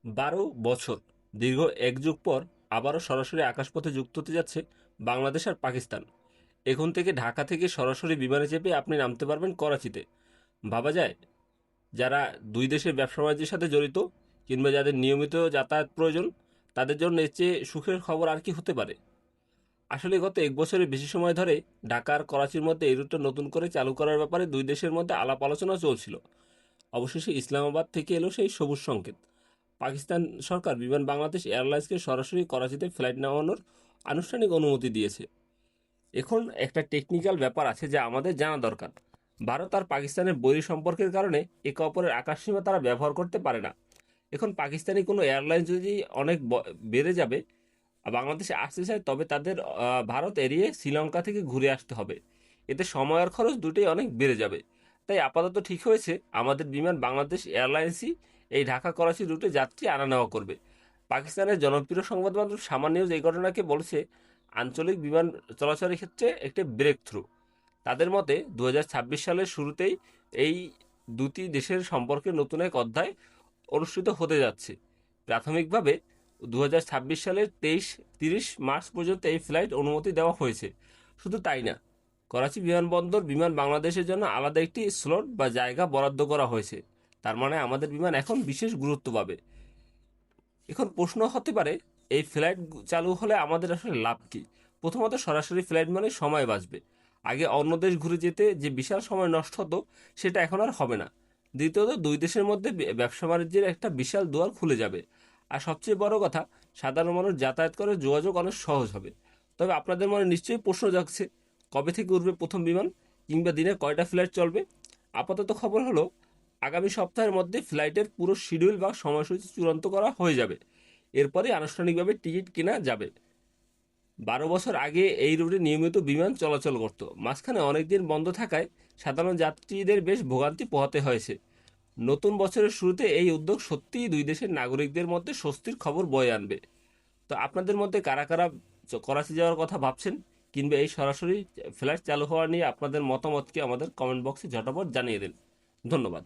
12 বছর দীর্ঘ এক যুগ পর আবারও সরাসরি আকাশপথে যুক্ত হতে যাচ্ছে বাংলাদেশ আর পাকিস্তান। এখন থেকে ঢাকা থেকে সরাসরি বিমানে চেপে আপনি নামতে পারবেন করাচিতে। ভাবা যায়, যারা দুই দেশের ব্যবসা বাণিজ্যের সাথে জড়িত কিংবা যাদের নিয়মিত যাতায়াত প্রয়োজন, তাদের জন্য এর চেয়ে সুখের খবর আর কি হতে পারে। আসলে গত এক বছরের বেশি সময় ধরে ঢাকা আর করাচির মধ্যে এই রুটটা নতুন করে চালু করার ব্যাপারে দুই দেশের মধ্যে আলাপ আলোচনা চলছিল। অবশেষে ইসলামাবাদ থেকে এলো সেই সবুজ সংকেত। পাকিস্তান সরকার বিমান বাংলাদেশ এয়ারলাইন্সকে সরাসরি করাচিতে ফ্লাইট নেওয়ানোর আনুষ্ঠানিক অনুমতি দিয়েছে। এখন একটা টেকনিক্যাল ব্যাপার আছে যা আমাদের জানা দরকার। ভারত আর পাকিস্তানের বৈরী সম্পর্কের কারণে একে অপরের আকাশসীমা তারা ব্যবহার করতে পারে না। এখন পাকিস্তানি কোনো এয়ারলাইন্স যদি অনেক বেড়ে যাবে বাংলাদেশে আসতে চায়, তবে তাদের ভারত এড়িয়ে শ্রীলঙ্কা থেকে ঘুরে আসতে হবে। এতে সময় আর খরচ দুটোই অনেক বেড়ে যাবে। তাই আপাতত ঠিক হয়েছে আমাদের বিমান বাংলাদেশ এয়ারলাইন্সই এই ঢাকা করাচি রুটে যাত্রী আনা নেওয়া করবে। পাকিস্তানের জনপ্রিয় সংবাদ মাধ্যম সামান নিউজ এই ঘটনাকে বলছে আঞ্চলিক বিমান চলাচলের ক্ষেত্রে একটি ব্রেক থ্রু। তাদের মতে 2026 সালের শুরুতেই এই দুটি দেশের সম্পর্কে নতুন এক অধ্যায় অনুষ্ঠিত হতে যাচ্ছে। প্রাথমিকভাবে 2026 সালের 30 মার্চ পর্যন্ত এই ফ্লাইট অনুমতি দেওয়া হয়েছে। শুধু তাই না, করাচি বিমানবন্দর বিমান বাংলাদেশের জন্য আলাদা একটি স্লট বা জায়গা বরাদ্দ করা হয়েছে। তার মানে আমাদের বিমান এখন বিশেষ গুরুত্ব পাবে। এখন প্রশ্ন হতে পারে, এই ফ্লাইট চালু হলে আমাদের আসলে লাভ কি? প্রথমত, সরাসরি ফ্লাইট মানে সময় বাঁচবে। আগে অন্য দেশ ঘুরে যেতে যে বিশাল সময় নষ্ট হতো, সেটা এখন আর হবে না। দ্বিতীয়ত, দুই দেশের মধ্যে ব্যবসা বাণিজ্যের একটা বিশাল দুয়ার খুলে যাবে। আর সবচেয়ে বড় কথা, সাধারণ মানুষ যাতায়াত করে যোগাযোগ অনেক সহজ হবে। তবে আপনাদের মনে নিশ্চয়ই প্রশ্ন জাগছে, কবে থেকে উঠবে প্রথম বিমান, কিংবা দিনে কয়টা ফ্লাইট চলবে? আপাতত খবর হলো আগামী সপ্তাহের মধ্যে ফ্লাইটের পুরো শিডিউল বা সময়সূচি চূড়ান্ত করা হয়ে যাবে। এরপরে আনুষ্ঠানিকভাবে টিকিট কেনা যাবে। 12 বছর আগে এই রুটে নিয়মিত বিমান চলাচল করত, মাঝখানে অনেকদিন বন্ধ থাকায় সাধারণ যাত্রীদের বেশ ভোগান্তি পোহাতে হয়েছে। নতুন বছরের শুরুতে এই উদ্যোগ সত্যিই দুই দেশের নাগরিকদের মধ্যে স্বস্তির খবর বয়ে আনবে। তো আপনাদের মধ্যে কারা কারা করাচি যাওয়ার কথা ভাবছেন, কিংবা এই সরাসরি ফ্লাইট চালু হওয়া নিয়ে আপনাদের মতামতকে আমাদের কমেন্ট বক্সে ঝটাপট জানিয়ে দিন। ধন্যবাদ।